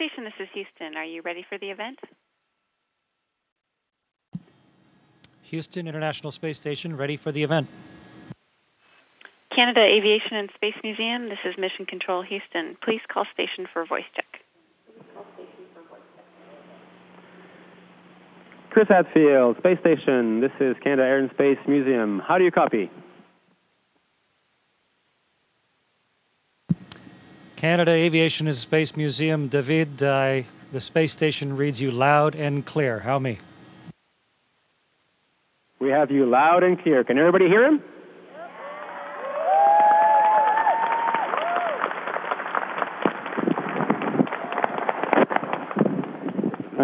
Station, this is Houston. Are you ready for the event? Houston International Space Station, ready for the event. Canada Aviation and Space Museum, this is Mission Control Houston. Please call station for voice check. Chris Hadfield, Space Station, this is Canada Air and Space Museum. How do you copy? Canada Aviation and Space Museum, David, the space station reads you loud and clear. How me? We have you loud and clear. Can everybody hear him?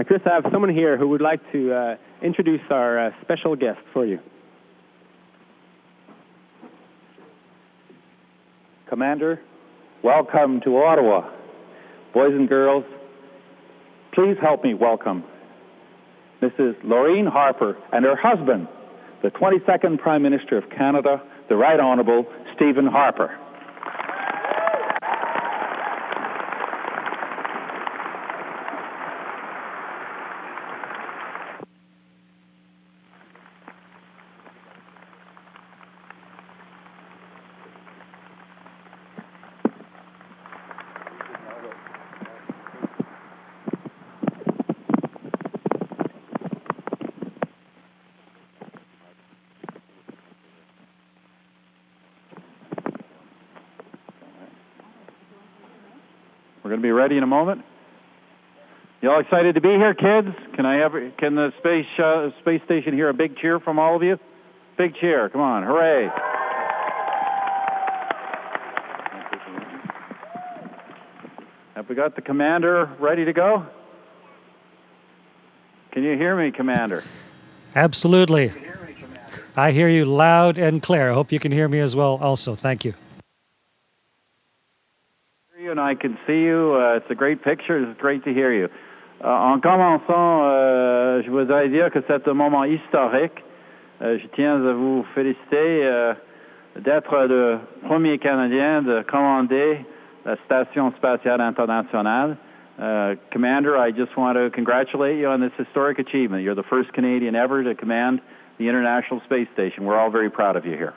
Chris, I have someone here who would like to introduce our special guest for you. Commander, welcome to Ottawa. Boys and girls, please help me welcome Mrs. Laureen Harper and her husband, the 22nd Prime Minister of Canada, the Right Honourable Stephen Harper. We're going to be ready in a moment. You all excited to be here, kids? Can the space station hear a big cheer from all of you? Big cheer! Come on, hooray! Have we got the commander ready to go? Can you hear me, Commander? Absolutely. I hear you loud and clear. I hope you can hear me as well also. Thank you. And I can see you. It's a great picture. It's great to hear you. En commençant, je voudrais dire que c'est un moment historique. Je tiens à vous féliciter d'être le premier Canadien de commander la Station spatiale internationale. Commander, I just want to congratulate you on this historic achievement. You're the first Canadian ever to command the International Space Station. We're all very proud of you here.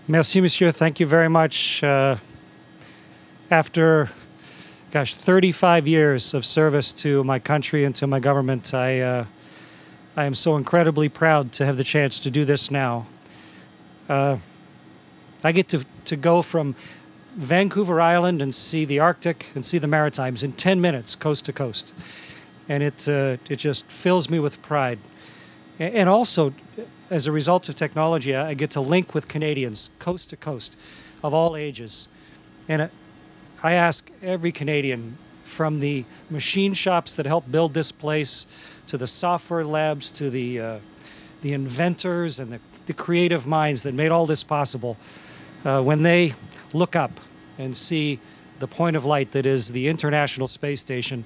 Merci, monsieur. Thank you very much. After, 35 years of service to my country and to my government, I am so incredibly proud to have the chance to do this now. I get to go from Vancouver Island and see the Arctic and see the Maritimes in 10 minutes, coast to coast. And it just fills me with pride. And also, as a result of technology, I get to link with Canadians coast to coast of all ages. And I ask every Canadian, from the machine shops that help build this place, to the software labs, to the inventors and the creative minds that made all this possible, when they look up and see the point of light that is the International Space Station,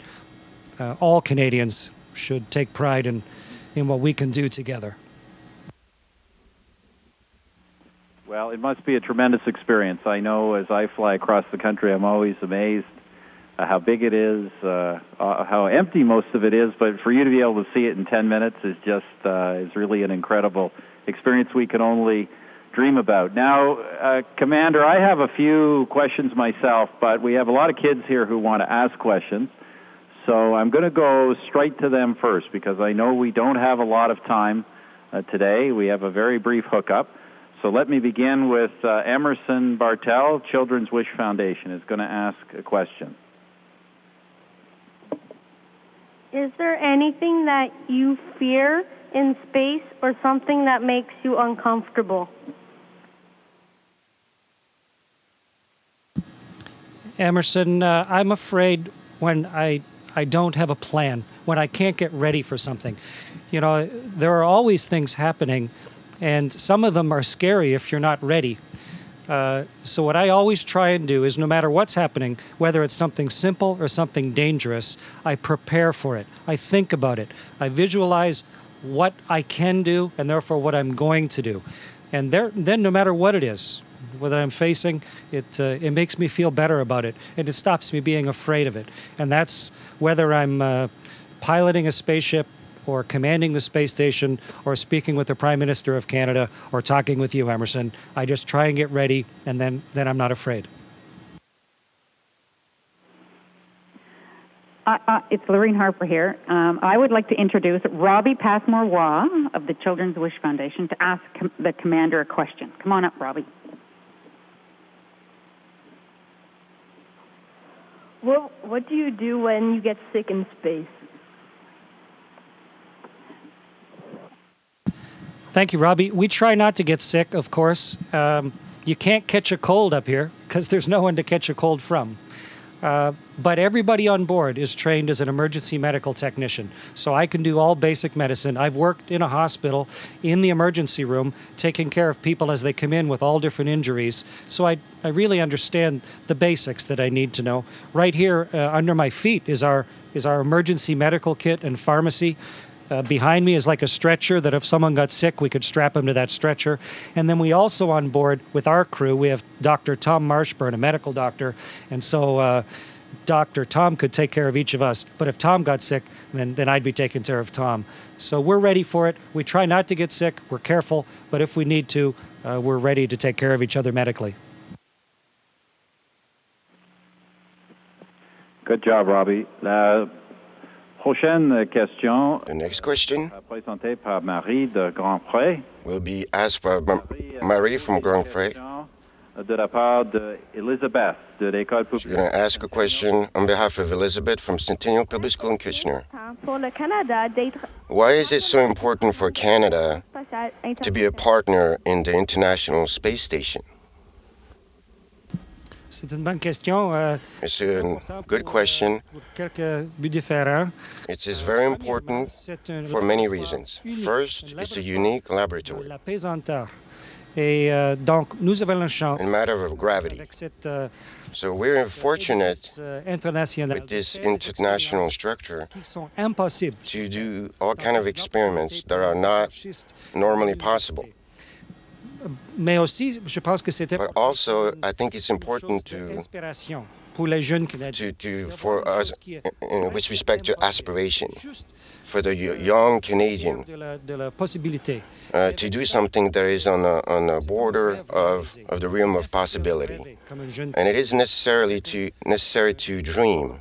all Canadians should take pride in what we can do together. Well, it must be a tremendous experience. I know as I fly across the country, I'm always amazed how big it is, how empty most of it is, but for you to be able to see it in 10 minutes is just is really an incredible experience we can only dream about. Now, Commander, I have a few questions myself, but we have a lot of kids here who want to ask questions. So I'm going to go straight to them first because I know we don't have a lot of time today. We have a very brief hookup. So let me begin with Emerson Bartel, Children's Wish Foundation, is going to ask a question. Is there anything that you fear in space or something that makes you uncomfortable? Emerson, I'm afraid when I don't have a plan, when I can't get ready for something. You know, there are always things happening, and some of them are scary if you're not ready. So what I always try and do is no matter what's happening, whether it's something simple or something dangerous, I prepare for it. I think about it. I visualize what I can do and therefore what I'm going to do. And then no matter what it is, that I'm facing, it makes me feel better about it, and it stops me being afraid of it. And that's whether I'm piloting a spaceship or commanding the space station or speaking with the Prime Minister of Canada or talking with you, Emerson. I just try and get ready, and then I'm not afraid. It's Lorraine Harper here. I would like to introduce Robbie Passmore-Waugh of the Children's Wish Foundation to ask the commander a question. Come on up, Robbie. What do you do when you get sick in space? Thank you, Robbie. We try not to get sick, of course. You can't catch a cold up here because there's no one to catch a cold from. But everybody on board is trained as an emergency medical technician. So I can do all basic medicine. I've worked in a hospital in the emergency room, taking care of people as they come in with all different injuries. So I really understand the basics that I need to know. Right here under my feet is our emergency medical kit and pharmacy. Behind me is like a stretcher that if someone got sick, we could strap them to that stretcher. And then we also on board with our crew, we have Dr. Tom Marshburn, a medical doctor. And so Dr. Tom could take care of each of us. But if Tom got sick, then I'd be taking care of Tom. So we're ready for it. We try not to get sick. We're careful. But if we need to, we're ready to take care of each other medically. Good job, Robbie. Prochaine question. The next question Présentée par Marie de Grandpré. will be asked for Marie from Grand Pré. De la part de Elizabeth de l'École She's going to ask a question on behalf of Elizabeth from Centennial Public School in Kitchener. Why is it so important for Canada to be a partner in the International Space Station? C'est une bonne question. It's a good question. Pour quelques buts différents. It is very important for many reasons. First, it's a unique laboratory. La pesanteur. Et donc, nous avons la chance. In matter of gravity. Avec cette, So we're fortunate international with this international structure qui sont impossibles. to do all kind of experiments that are not normally possible. Mais aussi, je pense que c'était But also, I think it's important inspiration pour les jeunes to for us, with respect to aspiration, for the young Canadian, de la possibilité. to do something that is on the border of the realm of possibility. And it is necessary to dream.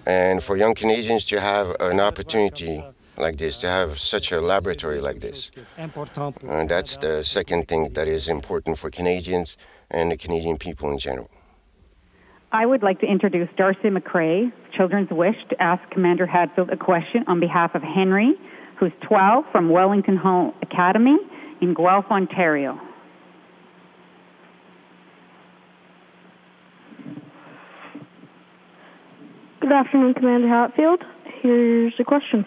And for young Canadians to have an opportunity like this, to have such a laboratory like this. And that's the second thing that is important for Canadians and the Canadian people in general. I would like to introduce Darcy McCrae, Children's Wish, to ask Commander Hadfield a question on behalf of Henry, who's 12, from Wellington Hall Academy in Guelph, Ontario. Good afternoon, Commander Hadfield. Here's a question.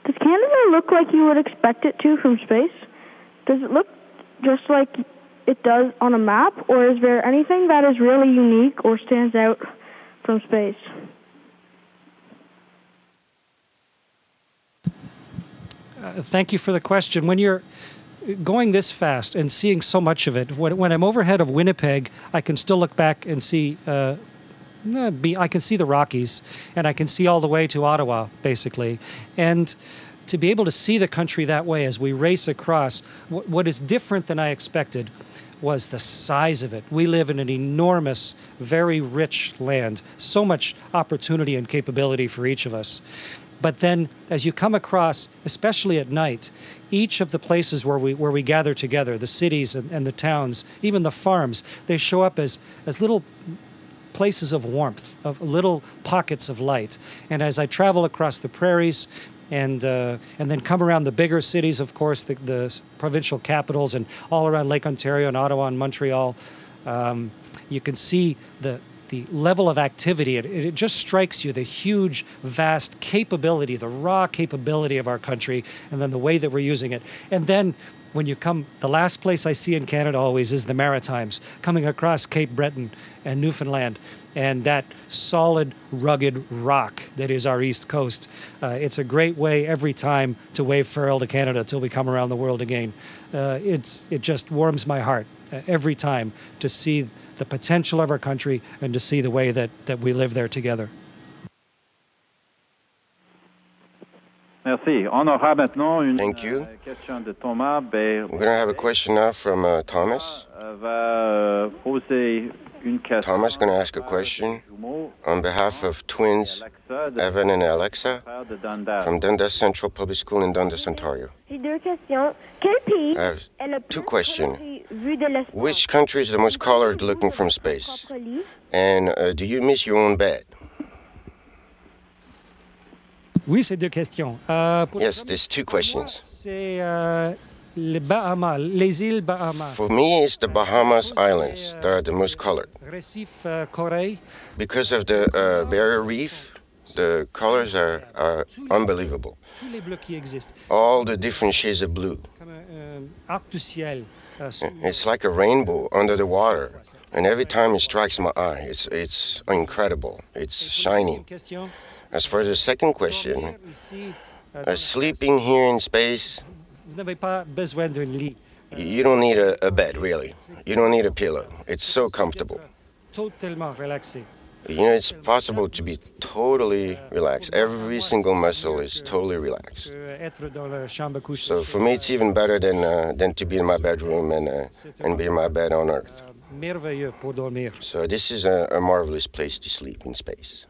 Does Canada look like you would expect it to from space? Does it look just like it does on a map, or is there anything that is really unique or stands out from space? Thank you for the question. When you're going this fast and seeing so much of it, when I'm overhead of Winnipeg, I can still look back and see I can see the Rockies, and I can see all the way to Ottawa, basically. And to be able to see the country that way as we race across, what is different than I expected was the size of it. We live in an enormous, very rich land, so much opportunity and capability for each of us. But then as you come across, especially at night, each of the places where we gather together, the cities and the towns, even the farms, they show up as little places of warmth, of little pockets of light. And as I travel across the prairies and then come around the bigger cities, of course, the provincial capitals, and all around Lake Ontario and Ottawa and Montreal, you can see the level of activity. It just strikes you, the huge, vast capability, the raw capability of our country, and then the way that we're using it. And then when you come, the last place I see in Canada always is the Maritimes, coming across Cape Breton and Newfoundland, and that solid, rugged rock that is our East Coast. It's a great way every time to wave farewell to Canada till we come around the world again. It just warms my heart every time to see the potential of our country and to see the way that we live there together. Merci. On aura maintenant une Thank you. question de Thomas. We're going to have a question now from Thomas. Va poser une question. Thomas is going to ask a question on behalf of twins Evan and Alexa from Dundas Central Public School in Dundas, Ontario. J'ai deux questions. Quel pays I have est le two plus questions. vu de l'espace? Which country is the most colored looking from space? Propre lit? And do you miss your own bed? Oui, c'est deux questions. Yes, there's two questions. C'est les Bahamas, les îles Bahamas. For me, it's the Bahamas Islands that are the most colored. Récif Corée. Because of the barrier reef, the colors are unbelievable. Tous les bleus qui existent. All the different shades of blue. Comme un arc du ciel. It's like a rainbow under the water. And every time it strikes my eye, it's incredible. It's shining. Question. As for the second question, Dormir ici, sleeping here in space, vous n'avez pas besoin d'un lit. you don't need a bed, really. You don't need a pillow. It's so comfortable. Totalement relaxé. You know, it's possible to be totally relaxed. Every single muscle is totally relaxed. Être dans la chambre à coucher. So for me, it's even better than to be in my bedroom and be in my bed on Earth. Merveilleux pour dormir. So this is a marvelous place to sleep in space.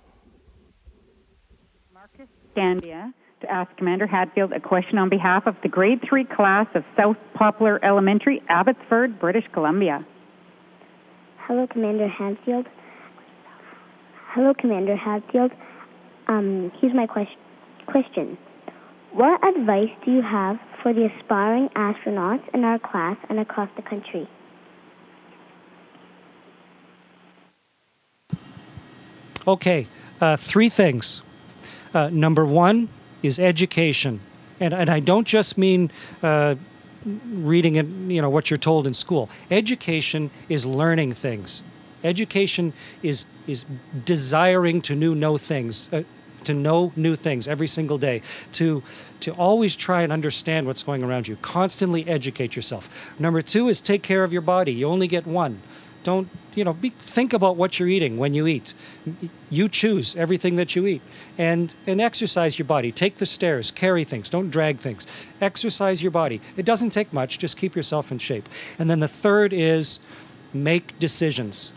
Scandia to ask Commander Hadfield a question on behalf of the Grade 3 class of South Poplar Elementary, Abbotsford, British Columbia. Hello, Commander Hadfield. Hello, Commander Hadfield. Here's my question. What advice do you have for the aspiring astronauts in our class and across the country? Okay, three things. Number one is education. And I don't just mean reading it, what you're told in school. Education is learning things. Education is desiring to know things, to know new things every single day, to always try and understand what's going around you. Constantly educate yourself. Number two is take care of your body. You only get one. Don't, think about what you're eating when you eat. You choose everything that you eat. And exercise your body. Take the stairs, carry things, don't drag things. Exercise your body. It doesn't take much, just keep yourself in shape. And then the third is make decisions.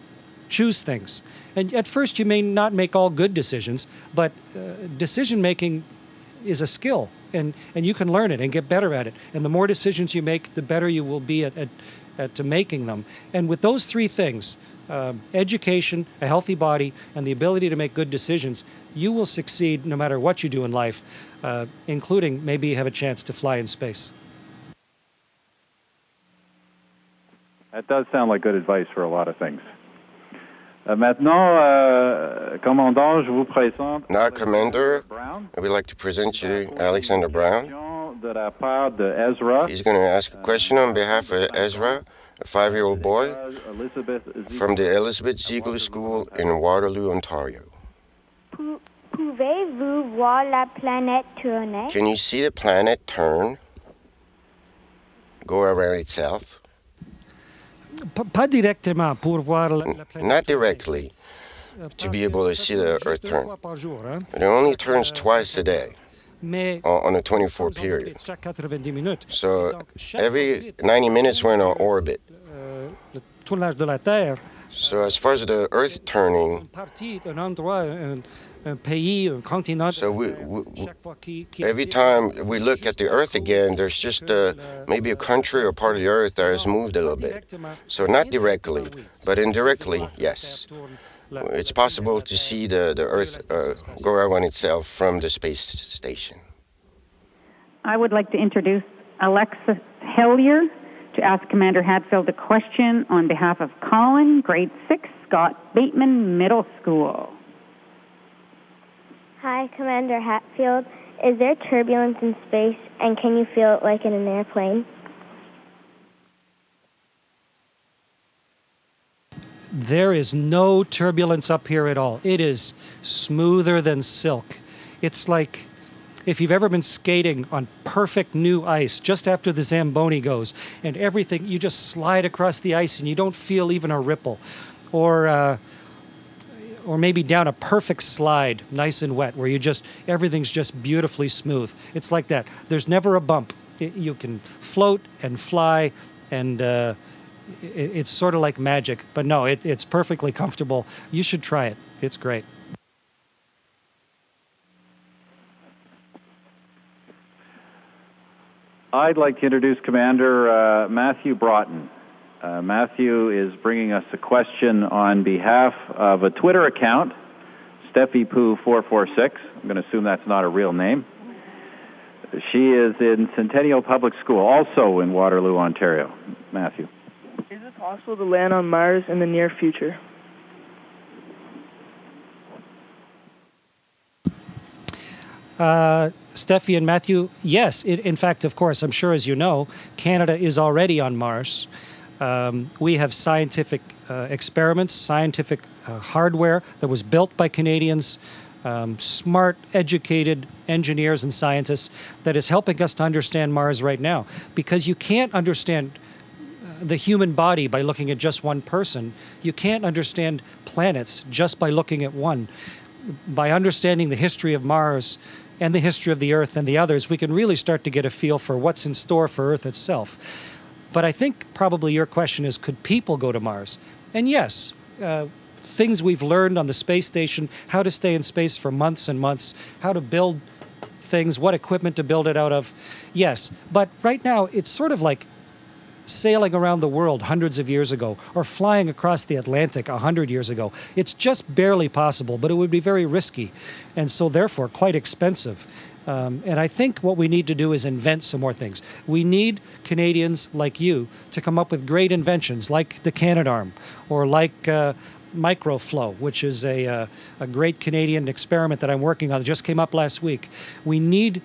Choose things. And at first you may not make all good decisions, but decision making is a skill, and you can learn it and get better at it. And the more decisions you make, the better you will be at making them. And with those three things, education, a healthy body, and the ability to make good decisions, you will succeed no matter what you do in life, including maybe have a chance to fly in space. That does sound like good advice for a lot of things. Maintenant, Commandant, je vous présente. Now, Commander, Brown. I would like to present you Alexander Brown. De la part de Ezra. He's going to ask a question on behalf of Ezra, a 5-year-old boy from the Elizabeth Ziegler School in Waterloo, Ontario. Pouvez-vous voir la planète tourner? Can you see the planet turn, go around itself? Pas directement pour voir la planète. Not directly, to be able to see the Earth turn. Deux fois par jour, hein. It only turns twice a day Mais on a 24 period. chaque 90 minutes. So Donc, chaque every orbite, 90 minutes we're in an orbit. Le tournage de la Terre. So as far as the Earth turning, Une partie, un endroit, un pays, un continent. so Chaque fois qui every time we look at the Earth again, there's just maybe a country or part of the Earth that has moved a little bit. So not directly, but indirectly, yes. It's possible to see the Earth go around itself from the space station. I would like to introduce Alexa Hillier to ask Commander Hadfield a question on behalf of Colin, Grade 6, Scott Bateman Middle School. Hi, Commander Hatfield. Is there turbulence in space, and can you feel it like in an airplane? There is no turbulence up here at all. It is smoother than silk. It's like if you've ever been skating on perfect new ice just after the Zamboni goes, and everything, you just slide across the ice and you don't feel even a ripple. Or maybe down a perfect slide, nice and wet, where everything's just beautifully smooth. It's like that. There's never a bump. You can float and fly, and it's sort of like magic. But no, it's perfectly comfortable. You should try it. It's great. I'd like to introduce Commander Matthew Broughton. Matthew is bringing us a question on behalf of a Twitter account, SteffiPoo446. I'm going to assume that's not a real name. She is in Centennial Public School, also in Waterloo, Ontario. Matthew. Is it possible to land on Mars in the near future? Steffi and Matthew, yes. In fact, of course, I'm sure as you know, Canada is already on Mars. We have scientific experiments, scientific hardware that was built by Canadians, smart, educated engineers and scientists that is helping us to understand Mars right now. Because you can't understand the human body by looking at just one person. You can't understand planets just by looking at one. By understanding the history of Mars and the history of the Earth and the others, we can really start to get a feel for what's in store for Earth itself. But I think probably your question is, could people go to Mars? And yes, things we've learned on the space station, how to stay in space for months and months, how to build things, what equipment to build it out of, yes. But right now, it's sort of like sailing around the world hundreds of years ago or flying across the Atlantic 100 years ago. It's just barely possible, but it would be very risky and so therefore quite expensive. And I think what we need to do is invent some more things. We need Canadians like you to come up with great inventions like the Canadarm or like Microflow, which is a great Canadian experiment that I'm working on. It just came up last week. We need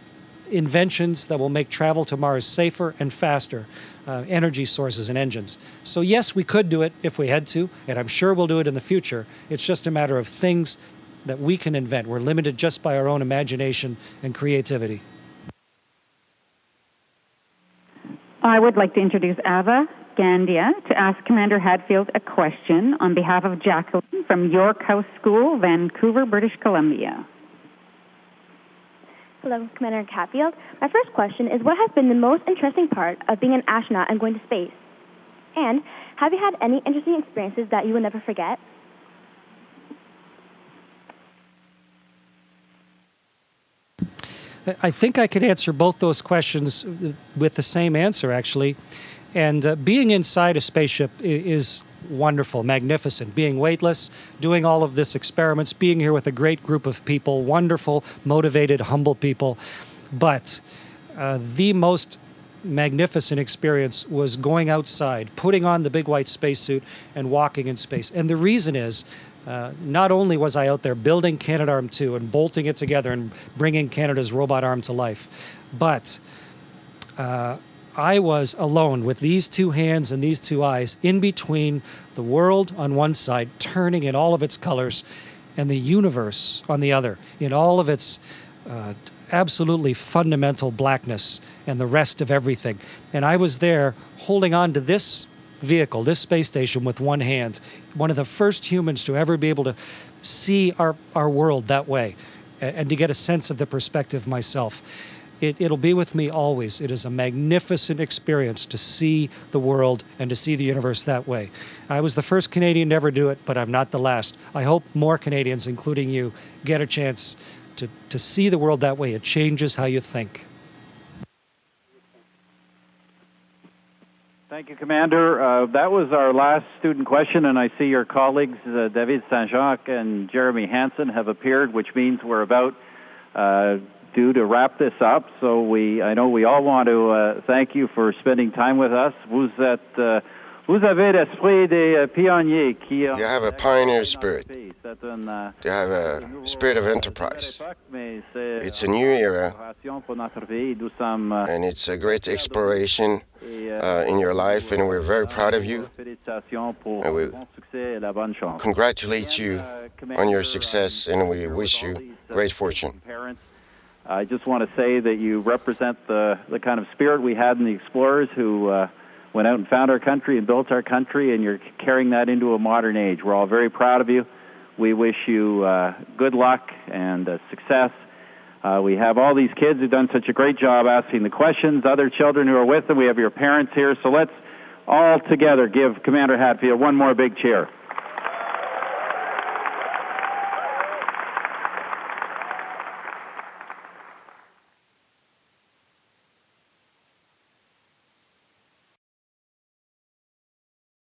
inventions that will make travel to Mars safer and faster, energy sources and engines. So yes, we could do it if we had to, and I'm sure we'll do it in the future. It's just a matter of things that we can invent. We're limited just by our own imagination and creativity. I would like to introduce Ava Gandia to ask Commander Hadfield a question on behalf of Jacqueline from York House School, Vancouver, British Columbia. Hello, Commander Hadfield. My first question is, what has been the most interesting part of being an astronaut and going to space? And have you had any interesting experiences that you will never forget? I think I could answer both those questions with the same answer, actually. And being inside a spaceship is wonderful, magnificent. Being weightless, doing all of this experiments, being here with a great group of people, wonderful, motivated, humble people. But the most magnificent experience was going outside, putting on the big white spacesuit and walking in space. And the reason is, not only was I out there building Canadarm2 and bolting it together and bringing Canada's robot arm to life, but I was alone with these two hands and these two eyes in between the world on one side, turning in all of its colors, and the universe on the other, in all of its absolutely fundamental blackness and the rest of everything. And I was there holding on to this vehicle, this space station, with one hand, one of the first humans to ever be able to see our world that way and to get a sense of the perspective myself. It'll be with me always. It is a magnificent experience to see the world and to see the universe that way. I was the first Canadian to ever do it, but I'm not the last. I hope more Canadians, including you, get a chance to see the world that way. It changes how you think. Thank you, Commander. That was our last student question, and I see your colleagues, David Saint-Jacques and Jeremy Hansen, have appeared, which means we're about due to wrap this up. So I know we all want to thank you for spending time with us. Vous avez l'esprit des pionniers qui You have a pioneer spirit. You have a spirit of enterprise. It's a new era, and it's a great exploration. in your life, and we're very proud of you. And we congratulate you on your success, and we wish you great fortune. I just want to say that you represent the kind of spirit we had in the explorers who went out and found our country and built our country, and you're carrying that into a modern age. We're all very proud of you. We wish you good luck and success. We have all these kids who've done such a great job asking the questions, other children who are with them. We have your parents here, so let's all together give Commander Hadfield one more big cheer.